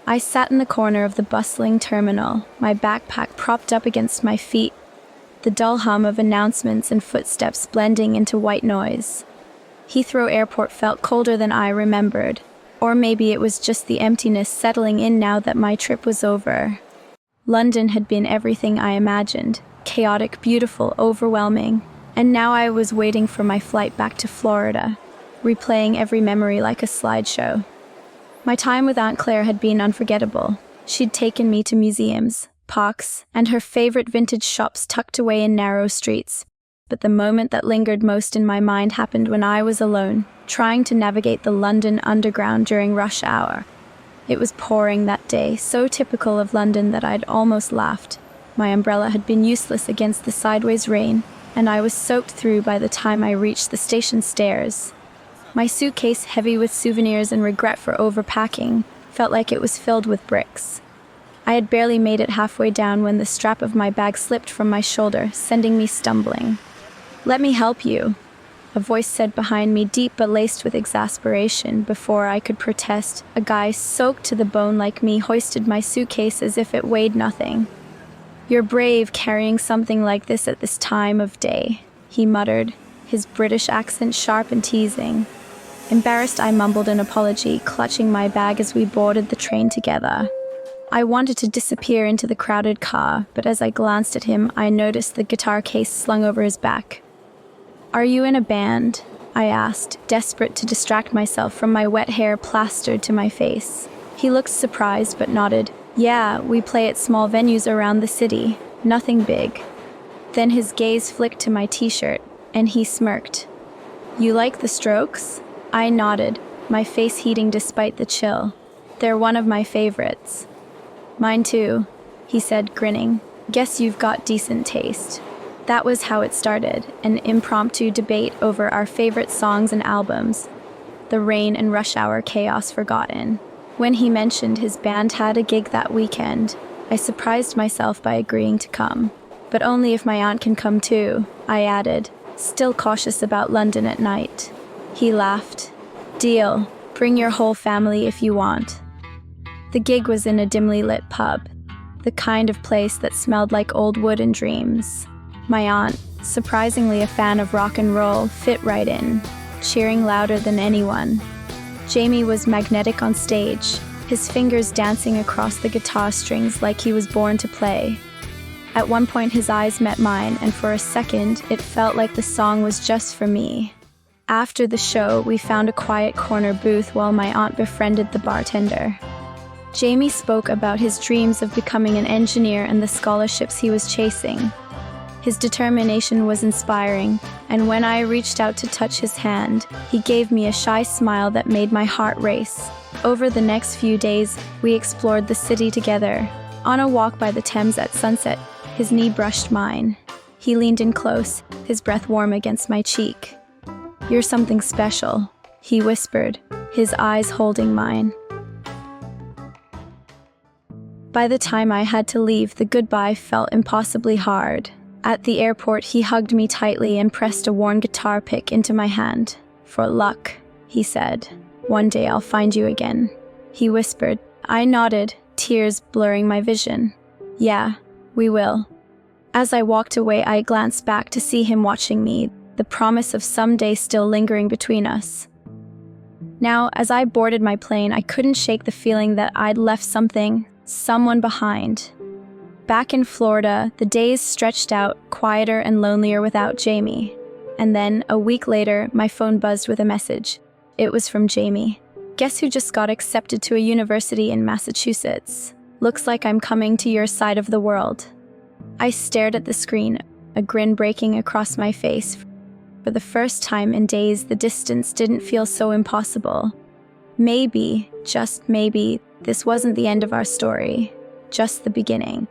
I sat in the corner of the bustling terminal, my backpack propped up against my feet, the dull hum of announcements and footsteps blending into white noise. Heathrow Airport felt colder than I remembered, or maybe it was just the emptiness settling in now that my trip was over. London had been everything I imagined, chaotic, beautiful, overwhelming, and now I was waiting for my flight back to Florida, replaying every memory like a slideshow. My time with Aunt Claire had been unforgettable. She'd taken me to museums, parks, and her favorite vintage shops tucked away in narrow streets. But the moment that lingered most in my mind happened when I was alone, trying to navigate the London Underground during rush hour. It was pouring that day, so typical of London that I'd almost laughed. My umbrella had been useless against the sideways rain, and I was soaked through by the time I reached the station stairs. My suitcase, heavy with souvenirs and regret for overpacking, felt like it was filled with bricks. I had barely made it halfway down when the strap of my bag slipped from my shoulder, sending me stumbling. "Let me help you," a voice said behind me, deep but laced with exasperation. Before I could protest, a guy soaked to the bone like me hoisted my suitcase as if it weighed nothing. "You're brave carrying something like this at this time of day," he muttered, his British accent sharp and teasing. Embarrassed, I mumbled an apology, clutching my bag as we boarded the train together. I wanted to disappear into the crowded car, but as I glanced at him, I noticed the guitar case slung over his back. "Are you in a band?" I asked, desperate to distract myself from my wet hair plastered to my face. He looked surprised but nodded. "Yeah, we play at small venues around the city. Nothing big." Then his gaze flicked to my t-shirt, and he smirked. "You like the Strokes?" I nodded, my face heating despite the chill. "They're one of my favorites." "Mine too," he said, grinning. "Guess you've got decent taste." That was how it started, an impromptu debate over our favorite songs and albums, the rain and rush hour chaos forgotten. When he mentioned his band had a gig that weekend, I surprised myself by agreeing to come. "But only if my aunt can come too," I added, still cautious about London at night. He laughed. "Deal. Bring your whole family if you want." The gig was in a dimly lit pub, the kind of place that smelled like old wood and dreams. My aunt, surprisingly a fan of rock and roll, fit right in, cheering louder than anyone. Jamie was magnetic on stage, his fingers dancing across the guitar strings like he was born to play. At one point his eyes met mine, and for a second it felt like the song was just for me. After the show, we found a quiet corner booth while my aunt befriended the bartender. Jamie spoke about his dreams of becoming an engineer and the scholarships he was chasing. His determination was inspiring, and when I reached out to touch his hand, he gave me a shy smile that made my heart race. Over the next few days, we explored the city together. On a walk by the Thames at sunset, his knee brushed mine. He leaned in close, his breath warm against my cheek. "You're something special," he whispered, his eyes holding mine. By the time I had to leave, the goodbye felt impossibly hard. At the airport, he hugged me tightly and pressed a worn guitar pick into my hand. "For luck," he said. "One day I'll find you again," he whispered. I nodded, tears blurring my vision. "Yeah, we will." As I walked away, I glanced back to see him watching me, the promise of someday still lingering between us. Now, as I boarded my plane, I couldn't shake the feeling that I'd left someone behind. Back in Florida, the days stretched out, quieter and lonelier without Jamie. And then, a week later, my phone buzzed with a message. It was from Jamie. "Guess who just got accepted to a university in Massachusetts? Looks like I'm coming to your side of the world." I stared at the screen, a grin breaking across my face. For the first time in days, the distance didn't feel so impossible. Maybe, just maybe, this wasn't the end of our story, just the beginning.